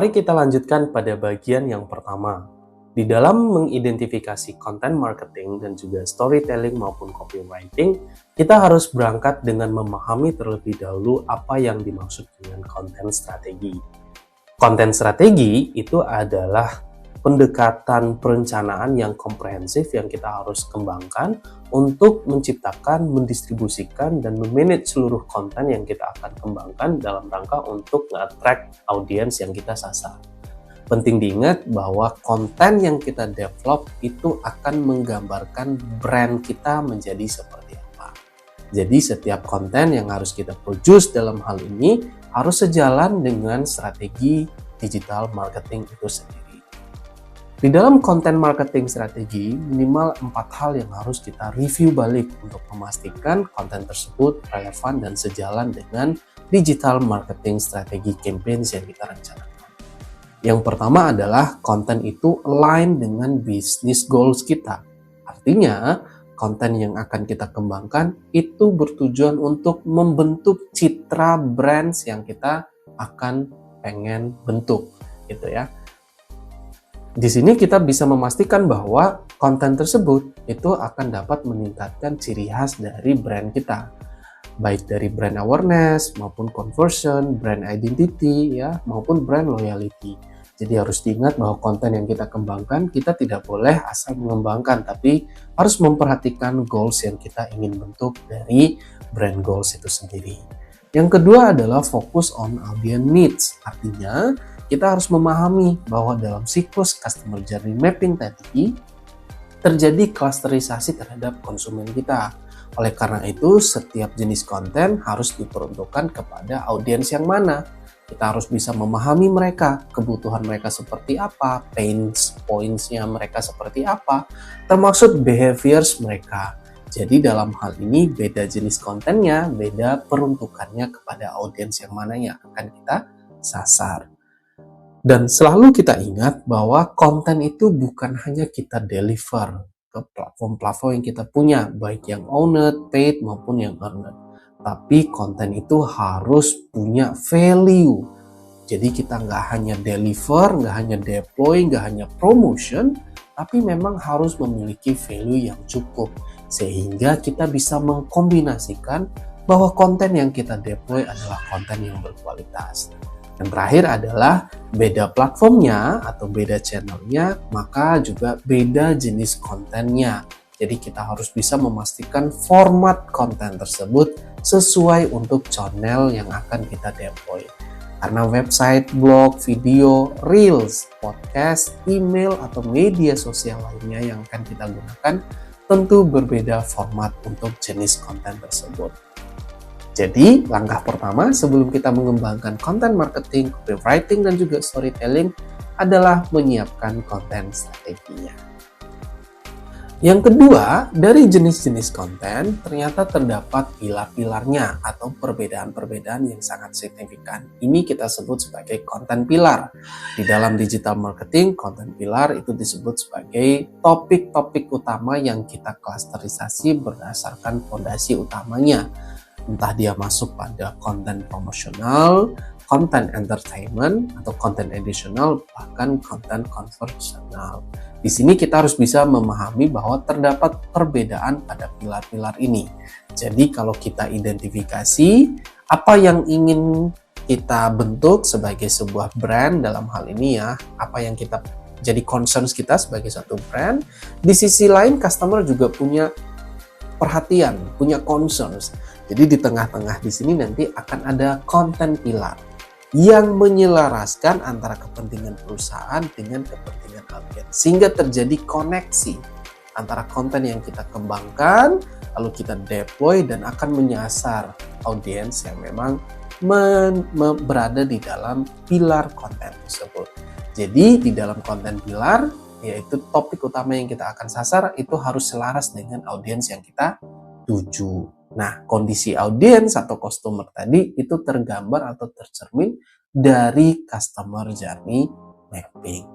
Mari kita lanjutkan pada bagian yang pertama. Di dalam mengidentifikasi konten marketing dan juga storytelling maupun copywriting, kita harus berangkat dengan memahami terlebih dahulu apa yang dimaksud dengan konten strategi. Konten strategi itu adalah pendekatan perencanaan yang komprehensif yang kita harus kembangkan untuk menciptakan, mendistribusikan, dan memanage seluruh konten yang kita akan kembangkan dalam rangka untuk nge-attract audiens yang kita sasar. Penting diingat bahwa konten yang kita develop itu akan menggambarkan brand kita menjadi seperti apa. Jadi setiap konten yang harus kita produce dalam hal ini harus sejalan dengan strategi digital marketing itu sendiri. Di dalam konten marketing strategi, minimal 4 hal yang harus kita review balik untuk memastikan konten tersebut relevan dan sejalan dengan digital marketing strategi campaigns yang kita rencanakan. Yang pertama adalah konten itu align dengan business goals kita. Artinya, konten yang akan kita kembangkan itu bertujuan untuk membentuk citra brands yang kita akan pengen bentuk, gitu ya. Di sini kita bisa memastikan bahwa konten tersebut itu akan dapat meningkatkan ciri khas dari brand kita, baik dari brand awareness maupun conversion, brand identity ya, maupun brand loyalty. Jadi harus diingat bahwa konten yang kita kembangkan, kita tidak boleh asal mengembangkan, tapi harus memperhatikan goals yang kita ingin bentuk dari brand goals itu sendiri. Yang kedua adalah fokus on audience needs. Artinya, kita harus memahami bahwa dalam siklus customer journey mapping tadi, terjadi klasterisasi terhadap konsumen kita. Oleh karena itu, setiap jenis konten harus diperuntukkan kepada audiens yang mana. Kita harus bisa memahami mereka, kebutuhan mereka seperti apa, pain points-nya mereka seperti apa, termasuk behaviors mereka. Jadi dalam hal ini beda jenis kontennya, beda peruntukannya kepada audiens yang mana yang akan kita sasar. Dan selalu kita ingat bahwa konten itu bukan hanya kita deliver ke platform-platform yang kita punya, baik yang owned, paid maupun yang earned. Tapi konten itu harus punya value. Jadi kita nggak hanya deliver, nggak hanya deploy, nggak hanya promotion, tapi memang harus memiliki value yang cukup. Sehingga kita bisa mengkombinasikan bahwa konten yang kita deploy adalah konten yang berkualitas. Yang terakhir adalah beda platformnya atau beda channelnya, maka juga beda jenis kontennya. Jadi kita harus bisa memastikan format konten tersebut sesuai untuk channel yang akan kita deploy. Karena website, blog, video, reels, podcast, email, atau media sosial lainnya yang akan kita gunakan tentu berbeda format untuk jenis konten tersebut. Jadi, langkah pertama sebelum kita mengembangkan konten marketing, copywriting, dan juga storytelling adalah menyiapkan konten strateginya. Yang kedua, dari jenis-jenis konten ternyata terdapat pilar-pilarnya atau perbedaan-perbedaan yang sangat signifikan. Ini kita sebut sebagai konten pilar. Di dalam digital marketing, konten pilar itu disebut sebagai topik-topik utama yang kita klasterisasi berdasarkan fondasi utamanya. Entah dia masuk pada konten promosional, konten entertainment, atau konten additional, bahkan konten conversational. Di sini kita harus bisa memahami bahwa terdapat perbedaan pada pilar-pilar ini. Jadi kalau kita identifikasi apa yang ingin kita bentuk sebagai sebuah brand dalam hal ini ya, apa yang kita jadi concerns kita sebagai satu brand, di sisi lain customer juga punya perhatian, punya concerns. Jadi di tengah-tengah di sini nanti akan ada konten pilar yang menyelaraskan antara kepentingan perusahaan dengan kepentingan audiens, sehingga terjadi koneksi antara konten yang kita kembangkan, lalu kita deploy dan akan menyasar audiens yang memang berada di dalam pilar konten tersebut. Jadi di dalam konten pilar, yaitu topik utama yang kita akan sasar, itu harus selaras dengan audiens yang kita tuju. Nah, kondisi audiens atau customer tadi itu tergambar atau tercermin dari customer journey mapping.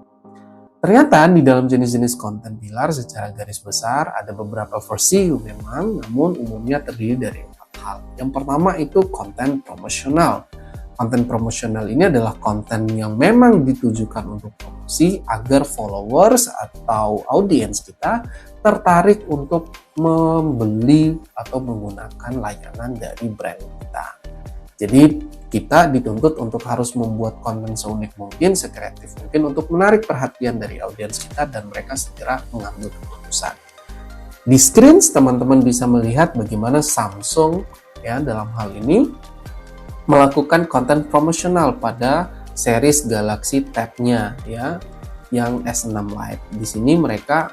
Ternyata di dalam jenis-jenis konten pilar secara garis besar ada beberapa versi memang, namun umumnya terdiri dari 4 hal. Yang pertama itu konten promosional. Konten promosional ini adalah konten yang memang ditujukan untuk promosi agar followers atau audiens kita tertarik untuk membeli atau menggunakan layanan dari brand kita. Jadi kita dituntut untuk harus membuat konten seunik mungkin, sekreatif mungkin untuk menarik perhatian dari audiens kita dan mereka segera mengambil keputusan. Di screen teman-teman bisa melihat bagaimana Samsung ya dalam hal ini melakukan konten promosional pada series Galaxy Tab-nya ya, yang S6 Lite. Di sini mereka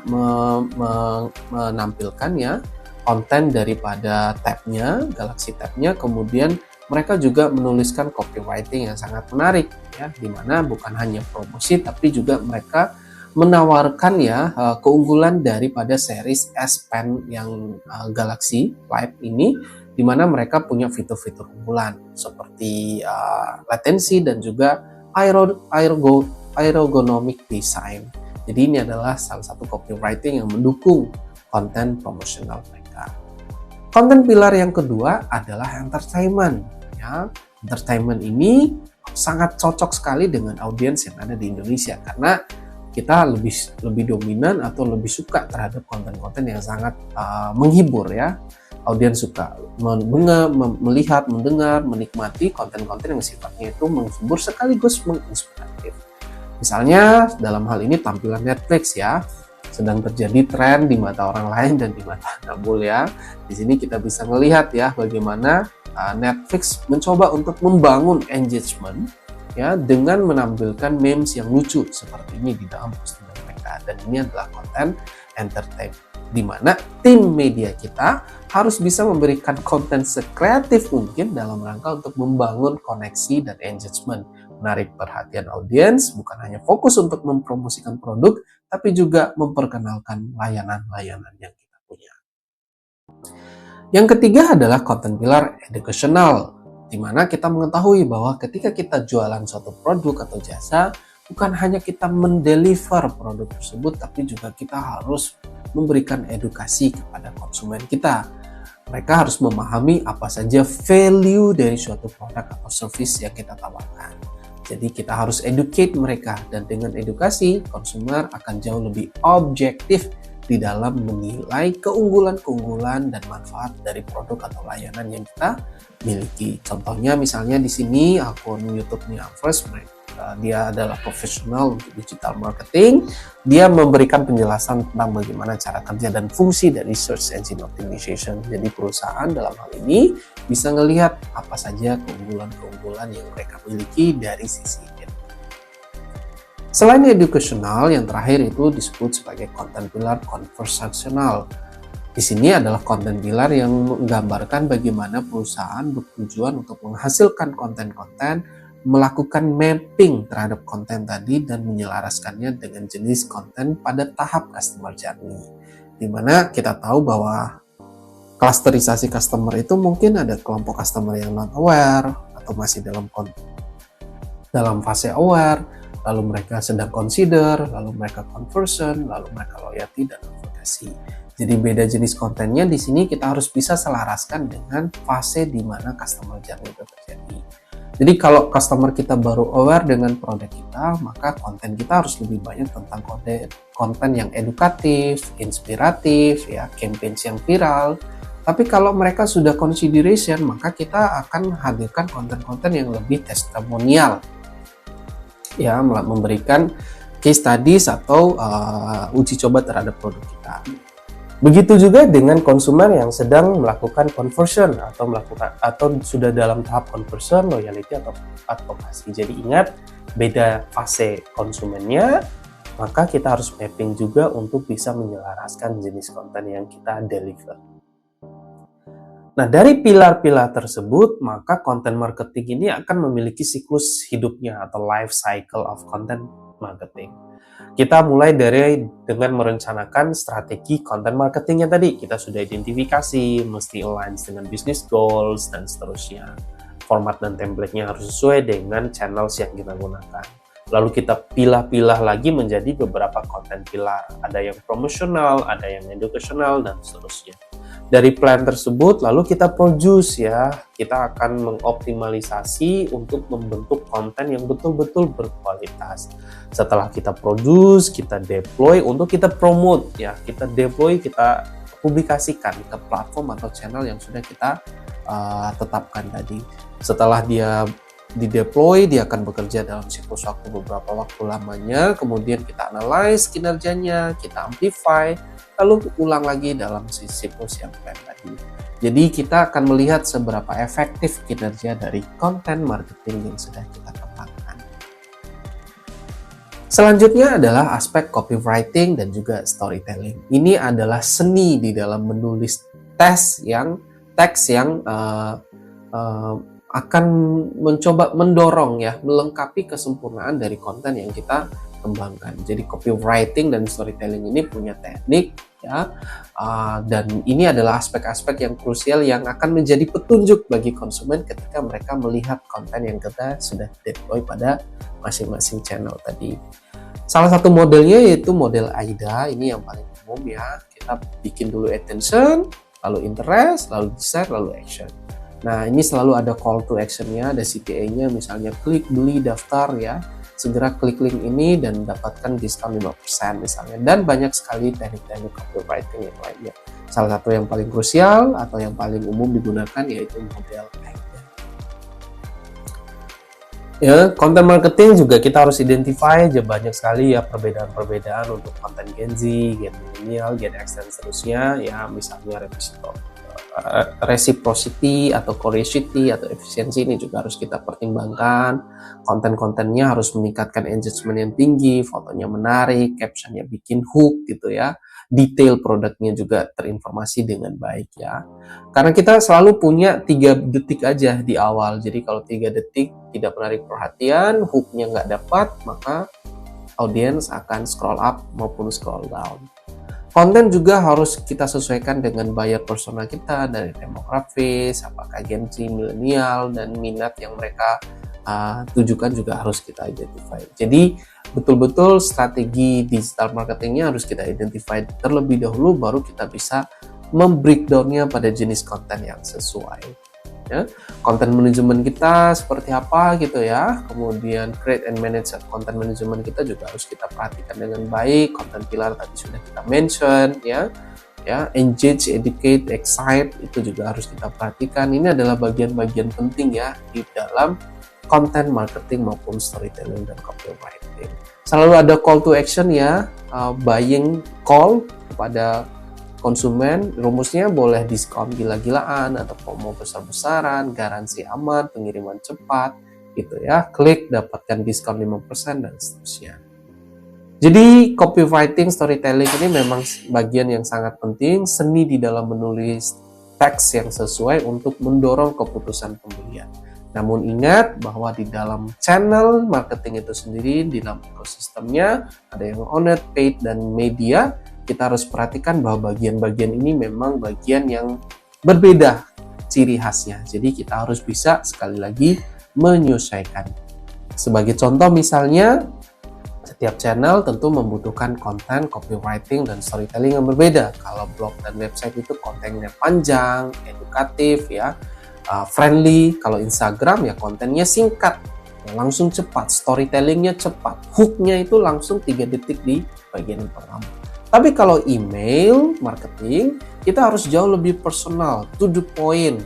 menampilkan ya konten daripada tab-nya, Galaxy Tab-nya, kemudian mereka juga menuliskan copywriting yang sangat menarik ya, dimana bukan hanya promosi tapi juga mereka menawarkan ya keunggulan daripada series S Pen yang Galaxy Lite ini, di mana mereka punya fitur-fitur unggulan seperti latency dan juga aerodynamic design. Jadi ini adalah salah satu copywriting yang mendukung konten promosional mereka. Konten pilar yang kedua adalah entertainment. Ya, entertainment ini sangat cocok sekali dengan audiens yang ada di Indonesia karena kita lebih dominan atau lebih suka terhadap konten-konten yang sangat menghibur ya. Audiens suka melihat, mendengar, menikmati konten-konten yang sifatnya itu menghibur sekaligus menginspiratif. Misalnya dalam hal ini tampilan Netflix ya, sedang terjadi tren di mata orang lain dan di mata Nabul ya. Di sini kita bisa melihat ya bagaimana Netflix mencoba untuk membangun engagement ya dengan menampilkan memes yang lucu seperti ini di dalam postingan mereka, dan ini adalah konten entertain, di mana tim media kita harus bisa memberikan konten sekreatif mungkin dalam rangka untuk membangun koneksi dan engagement, menarik perhatian audiens, bukan hanya fokus untuk mempromosikan produk, tapi juga memperkenalkan layanan-layanan yang kita punya. Yang ketiga adalah konten pilar educational, di mana kita mengetahui bahwa ketika kita jualan suatu produk atau jasa, bukan hanya kita mendeliver produk tersebut, tapi juga kita harus memberikan edukasi kepada konsumen kita. Mereka harus memahami apa saja value dari suatu produk atau service yang kita tawarkan. Jadi kita harus educate mereka, dan dengan edukasi, konsumer akan jauh lebih objektif di dalam menilai keunggulan-keunggulan dan manfaat dari produk atau layanan yang kita miliki. Contohnya misalnya di sini akun YouTube-nya First, dia adalah profesional untuk digital marketing. Dia memberikan penjelasan tentang bagaimana cara kerja dan fungsi dari search engine optimization. Jadi perusahaan dalam hal ini bisa melihat apa saja keunggulan-keunggulan yang mereka miliki dari sisi itu. Selain educational, yang terakhir itu disebut sebagai konten pilar conversational. Di sini adalah konten pilar yang menggambarkan bagaimana perusahaan bertujuan untuk menghasilkan konten-konten, melakukan mapping terhadap konten tadi dan menyelaraskannya dengan jenis konten pada tahap customer journey. Dimana kita tahu bahwa klasterisasi customer itu mungkin ada kelompok customer yang not aware atau masih dalam fase aware, lalu mereka sedang consider, lalu mereka conversion, lalu mereka loyalty dan advocacy. Jadi beda jenis kontennya di sini kita harus bisa selaraskan dengan fase di mana customer journey itu terjadi. Jadi kalau customer kita baru aware dengan produk kita, maka konten kita harus lebih banyak tentang konten yang edukatif, inspiratif, ya, campaigns yang viral. Tapi kalau mereka sudah consideration, maka kita akan hadirkan konten-konten yang lebih testimonial, ya, memberikan case studies atau uji coba terhadap produk kita. Begitu juga dengan konsumen yang sedang melakukan conversion atau sudah dalam tahap conversion, loyalty atau advokasi. Jadi ingat, beda fase konsumennya, maka kita harus mapping juga untuk bisa menyelaraskan jenis konten yang kita deliver. Nah, dari pilar-pilar tersebut, maka content marketing ini akan memiliki siklus hidupnya atau life cycle of content marketing. Kita mulai dengan merencanakan strategi content marketingnya tadi. Kita sudah identifikasi, mesti align dengan business goals, dan seterusnya. Format dan template-nya harus sesuai dengan channels yang kita gunakan. Lalu kita pilah-pilah lagi menjadi beberapa konten pilar. Ada yang promosional, ada yang educational, dan seterusnya. Dari plan tersebut lalu kita produce ya, kita akan mengoptimalisasi untuk membentuk konten yang betul-betul berkualitas. Setelah kita produce, kita deploy untuk kita promote ya, kita deploy, kita publikasikan ke platform atau channel yang sudah kita tetapkan tadi. Setelah dia di-deploy, dia akan bekerja dalam siklus waktu beberapa waktu lamanya, kemudian kita analyze kinerjanya, kita amplify, lalu ulang lagi dalam siklus yang plan tadi. Jadi kita akan melihat seberapa efektif kinerja dari konten marketing yang sudah kita kembangkan. Selanjutnya adalah aspek copywriting dan juga storytelling. Ini adalah seni di dalam menulis teks yang akan mencoba mendorong ya, melengkapi kesempurnaan dari konten yang kita kembangkan. Jadi copywriting dan storytelling ini punya teknik ya, dan ini adalah aspek-aspek yang krusial yang akan menjadi petunjuk bagi konsumen ketika mereka melihat konten yang kita sudah deploy pada masing-masing channel tadi. Salah satu modelnya yaitu model AIDA, ini yang paling umum ya. Kita bikin dulu attention, lalu interest, lalu desire, lalu action. Nah, ini selalu ada call to action-nya, ada CTA-nya, misalnya klik, beli, daftar ya. Segera klik link ini dan dapatkan diskon 5% misalnya. Dan banyak sekali teknik-teknik copywriting yang lainnya. Salah satu yang paling krusial atau yang paling umum digunakan yaitu model AIDA. Ya, content marketing juga kita harus identify aja banyak sekali ya perbedaan-perbedaan untuk konten Gen Z, Gen Millennial, Gen X dan seterusnya ya, misalnya reciprocity atau curiosity atau efisiensi ini juga harus kita pertimbangkan. Konten-kontennya harus meningkatkan engagement yang tinggi, fotonya menarik, captionnya bikin hook gitu ya, detail produknya juga terinformasi dengan baik ya. Karena kita selalu punya 3 detik aja di awal, jadi kalau 3 detik tidak menarik perhatian, hooknya nggak dapat, maka audiens akan scroll up maupun scroll down. Konten juga harus kita sesuaikan dengan buyer persona kita, dari demografis, apakah Gen Z, milenial, dan minat yang mereka tujukan juga harus kita identify. Jadi betul-betul strategi digital marketingnya harus kita identify terlebih dahulu, baru kita bisa membreakdownnya pada jenis konten yang sesuai. Ya, konten manajemen kita seperti apa gitu ya, kemudian create and manage konten manajemen kita juga harus kita perhatikan dengan baik. Konten pilar tadi sudah kita mention ya, engage, educate, excite itu juga harus kita perhatikan. Ini adalah bagian-bagian penting ya di dalam konten marketing maupun storytelling dan copywriting. Selalu ada call to action ya, buying call kepada konsumen, rumusnya boleh diskon gila-gilaan atau promo besar-besaran, garansi aman, pengiriman cepat gitu ya, klik dapatkan diskon 5% dan seterusnya. Jadi copywriting, storytelling ini memang bagian yang sangat penting, seni di dalam menulis teks yang sesuai untuk mendorong keputusan pembelian. Namun ingat bahwa di dalam channel marketing itu sendiri, di dalam ekosistemnya ada yang owned, paid, dan media. Kita harus perhatikan bahwa bagian-bagian ini memang bagian yang berbeda ciri khasnya. Jadi kita harus bisa sekali lagi menyesuaikan. Sebagai contoh misalnya, setiap channel tentu membutuhkan konten copywriting dan storytelling yang berbeda. Kalau blog dan website itu kontennya panjang, edukatif ya, friendly. Kalau Instagram ya kontennya singkat, langsung cepat, storytellingnya cepat, hooknya itu langsung 3 detik di bagian pertama. Tapi kalau email marketing, kita harus jauh lebih personal, to the point.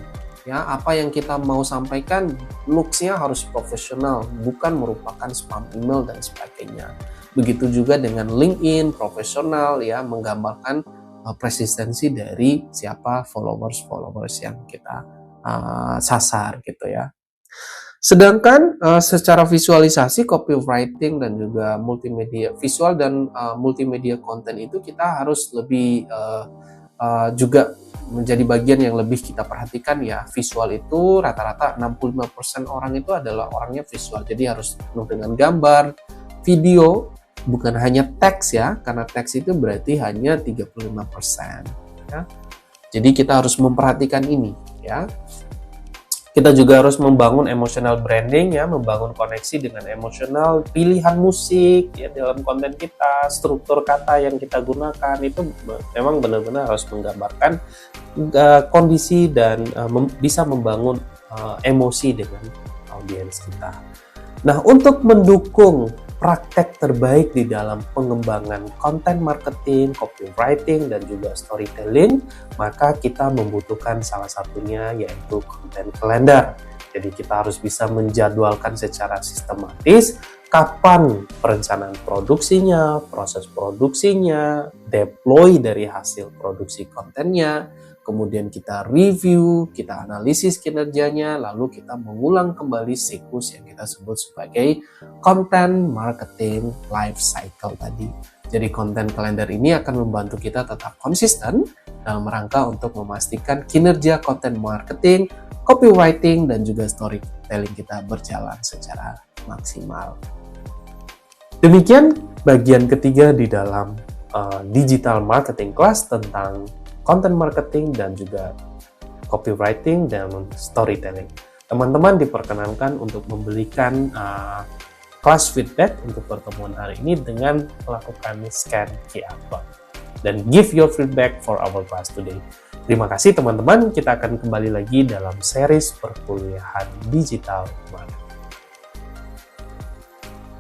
Ya, apa yang kita mau sampaikan, looks-nya harus profesional, bukan merupakan spam email dan sebagainya. Begitu juga dengan LinkedIn, profesional ya, menggambarkan persistensi dari siapa followers yang kita sasar gitu ya. Sedangkan secara visualisasi, copywriting dan juga multimedia visual dan multimedia konten itu kita harus lebih juga menjadi bagian yang lebih kita perhatikan ya. Visual itu rata-rata 65% orang itu adalah orangnya visual, jadi harus penuh dengan gambar, video, bukan hanya teks ya, karena teks itu berarti hanya 35% ya. Jadi kita harus memperhatikan ini ya. Kita juga harus membangun emotional branding ya, membangun koneksi dengan emosional, pilihan musik ya dalam konten kita, struktur kata yang kita gunakan itu memang benar-benar harus menggambarkan kondisi dan bisa membangun emosi dengan audiens kita. Nah, untuk mendukung praktek terbaik di dalam pengembangan konten marketing, copywriting, dan juga storytelling, maka kita membutuhkan salah satunya yaitu content calendar. Jadi kita harus bisa menjadwalkan secara sistematis kapan perencanaan produksinya, proses produksinya, deploy dari hasil produksi kontennya, kemudian kita review, kita analisis kinerjanya, lalu kita mengulang kembali siklus yang kita sebut sebagai content marketing life cycle tadi. Jadi content calendar ini akan membantu kita tetap konsisten dalam rangka untuk memastikan kinerja content marketing, copywriting, dan juga storytelling kita berjalan secara maksimal. Demikian bagian ketiga di dalam digital marketing class tentang content marketing dan juga copywriting dan storytelling. Teman-teman diperkenankan untuk membelikan kelas feedback untuk pertemuan hari ini dengan melakukan scan QR code dan give your feedback for our class today. Terima kasih teman-teman, kita akan kembali lagi dalam series perkuliahan digital marketing.